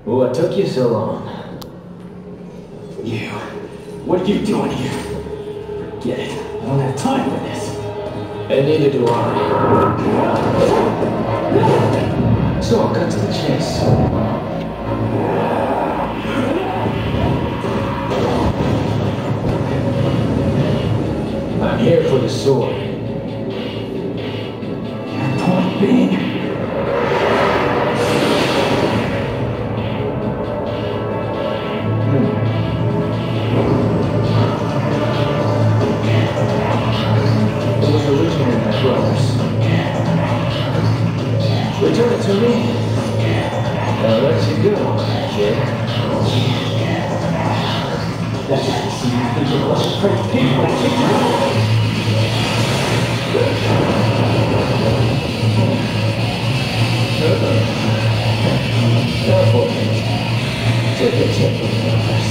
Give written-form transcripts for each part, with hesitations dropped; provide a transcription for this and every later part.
What took you so long? You. What are you doing here? Forget it. I don't have time for this. And neither do I. So I'll cut to the chase. I'm here for the sword. Your point being? It was originally my brother's. Return it to me. I'll let you go, kid. That's what you see. You think you're less afraid of people that kick you out. Careful. Take a tip from the others.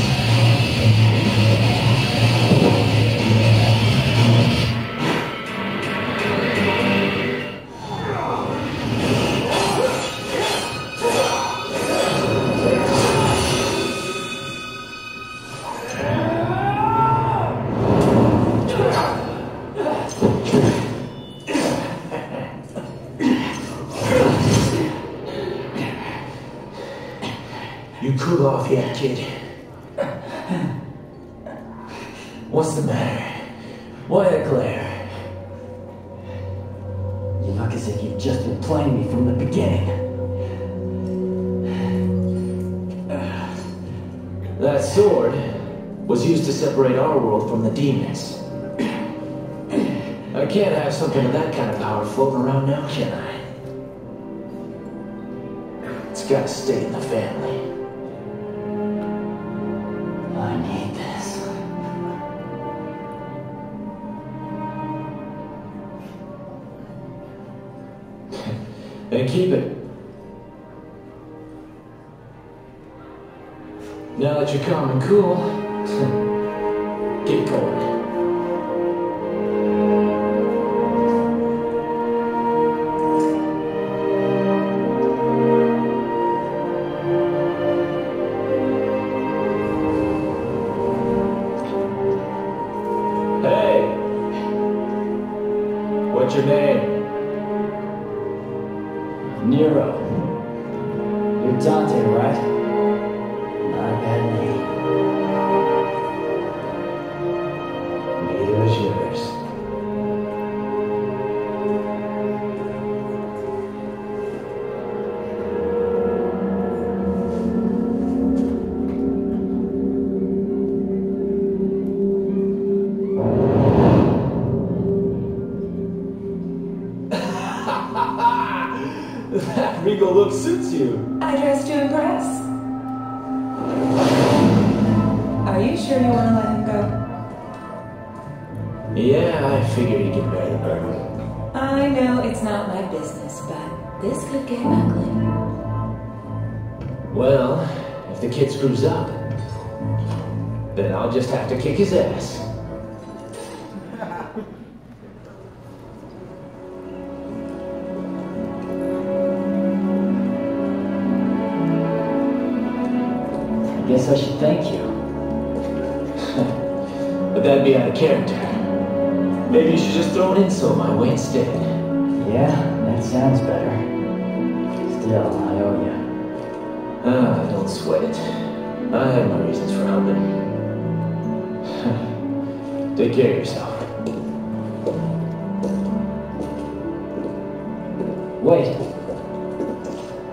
Cool off yet, kid? What's the matter? Why the glare? You look as if you've just been playing me from the beginning. That sword was used to separate our world from the demons. I can't have something of that kind of power floating around now, can I? It's gotta stay in the family. I need this. And keep it. Now that you're calm and cool, get going. What's your name? Nero. You're Dante, right? Not a bad name. Neither is yours. That regal look suits you. I dress to impress. Are you sure you want to let him go? Yeah, I figured he could bear the burden. I know it's not my business, but this could get ugly. Well, if the kid screws up, then I'll just have to kick his ass. Guess I should thank you. But that'd be out of character. Maybe you should just throw an insult my way instead. Yeah, that sounds better. Still, I owe you. Don't sweat it. I have my reasons for helping. Take care of yourself. Wait.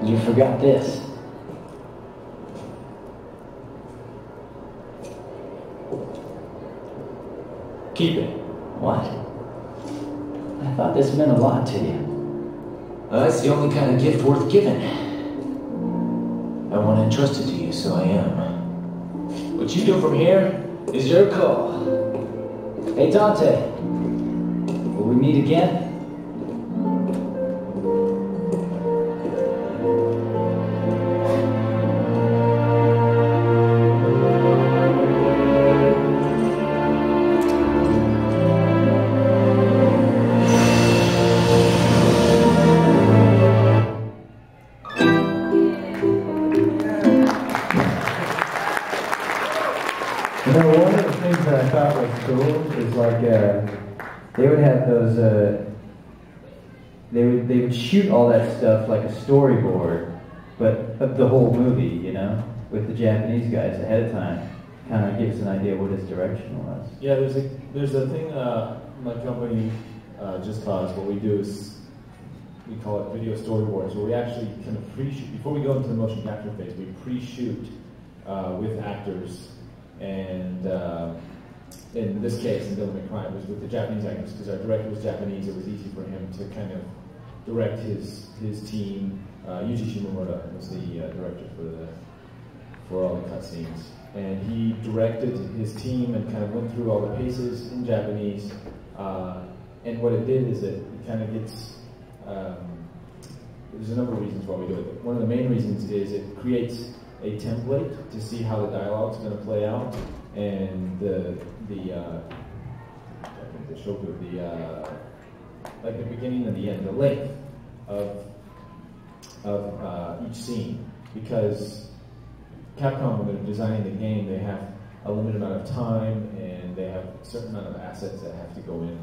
You forgot this. Keep it. What? I thought this meant a lot to you. That's the only kind of gift worth giving. I want to entrust it to you, so I am. What you do from here is your call. Hey, Dante. Will we meet again? cool is like they would have those. They would shoot all that stuff like a storyboard, but of the whole movie, you know, with the Japanese guys ahead of time, kind of gives an idea what his direction was. Yeah, there's a thing. My company, Just Cause, what we do is we call it video storyboards, where we actually kind of pre-shoot before we go into the motion capture phase. We pre-shoot with actors, and in this case, in Devil May Cry, it was with the Japanese actors because our director was Japanese. It was easy for him to kind of direct his team. Yuji Shimomura was the director for all the cutscenes, and he directed his team and kind of went through all the paces in Japanese. And what it did is it kind of gets. There's a number of reasons why we do it. One of the main reasons is it creates a template to see how the dialogue is going to play out, and the shoku, like the beginning and the end, the length of each scene, because Capcom, when they're designing the game, they have a limited amount of time and they have a certain amount of assets that have to go in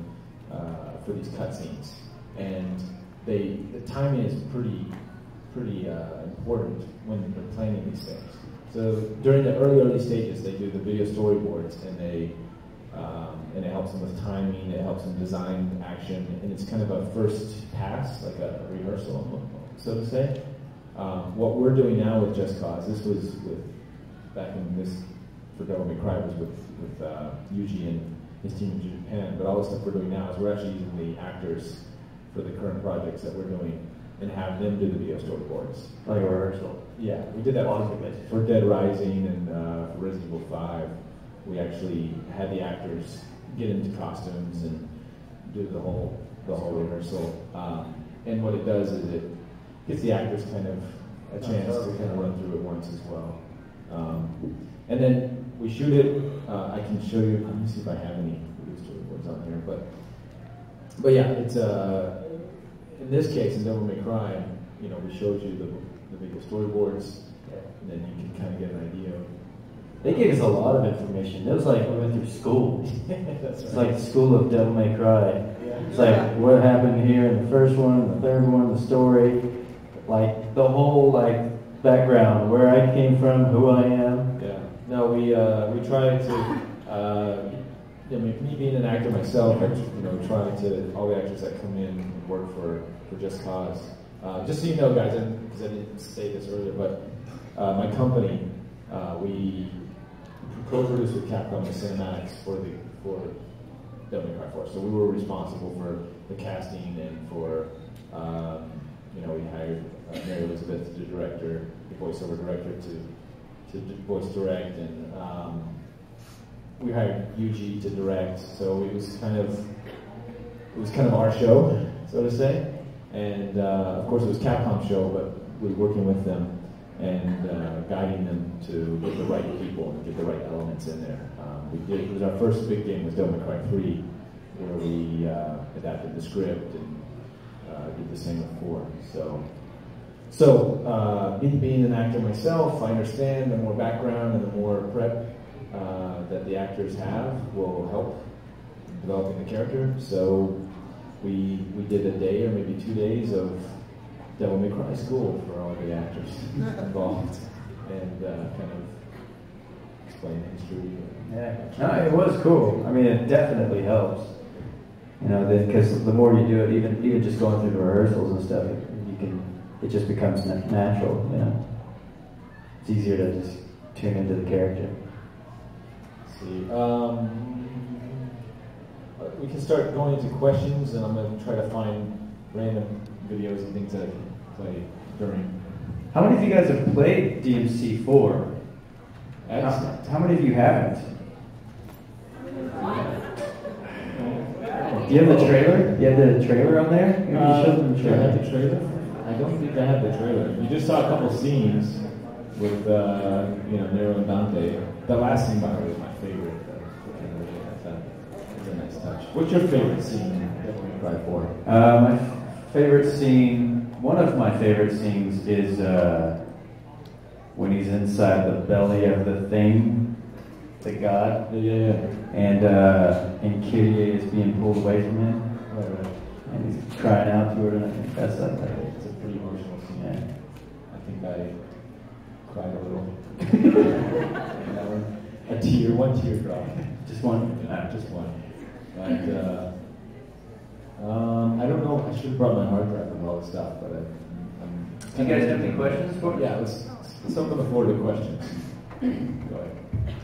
for these cutscenes, and the timing is pretty important when they're planning these things. So during the early stages, they do the video storyboards, and it helps them with timing, it helps them design action, and it's kind of a first pass, like a rehearsal, so to say. What we're doing now with Just Cause, this was for Devil May Cry was with Yuji and his team in Japan, but all the stuff we're doing now is we're actually using the actors for the current projects that we're doing and have them do the video storyboards. Like a rehearsal. Yeah, we did that for Dead Rising and for Resident Evil 5. We actually had the actors get into costumes and do the whole rehearsal. And what it does is it gives the actors kind of a chance to kind of run through it once as well. And then we shoot it. I can show you. Let me see if I have any video storyboards on here. But yeah, it's in this case in Devil May Cry, we showed you the video storyboards, and then you can kind of get an idea of. They gave us a lot of information. It was like we went through school. That's It's right. like the school of Devil May Cry. Yeah. It's like what happened here in the first one, the third one, the story, like the whole background, where I came from, who I am. Yeah. No, we try to. Me being an actor myself, trying to all the actors that come in and work for Just Cause. Just so you know, guys, because I didn't say this earlier, but my company, we co-produced with Capcom the cinematics for Devil May Cry 4. So we were responsible for the casting and for we hired Mary Elizabeth, the director, the voiceover director, to voice direct, and we hired Yuji to direct. So it was kind of our show, so to say. And of course, it was Capcom's show, but we were working with them and guiding them to get the right people and get the right elements in there. It was our first big game was Devil May Cry 3, where we adapted the script and did the same with 4. So me being an actor myself, I understand the more background and the more prep that the actors have will help developing the character. So we did a day or maybe 2 days of Devil May Cry school for all the actors involved, and kind of explain the history. Yeah, no, it was cool. I mean, it definitely helps. Because the more you do it, even just going through the rehearsals and stuff, it just becomes natural. It's easier to just tune into the character. Let's see. We can start going into questions, and I'm going to try to find random videos and things that I can play during. How many of you guys have played DMC4? How many of you haven't? Do you have the trailer? You have the trailer on there? Maybe you show them the Do I trailer. have the trailer? I don't think I have the trailer. You just saw a couple scenes with Nero and Dante. The last scene, by the way, is my favorite. That's a nice touch. What's your favorite scene in Devil May Cry 4? My favorite scene, one of my favorite scenes is when he's inside the belly of the thing, the god. Yeah. And Kyrie is being pulled away from him. Right. And he's crying out to her, and I think that's like It's a pretty emotional scene. Yeah. I think I cried a little. That one. One tear drop. Just one. Just one. And I don't know. I should have brought my hard drive with all this stuff, but Do you guys have any questions for me? Yeah, let's open the floor to questions. Go ahead.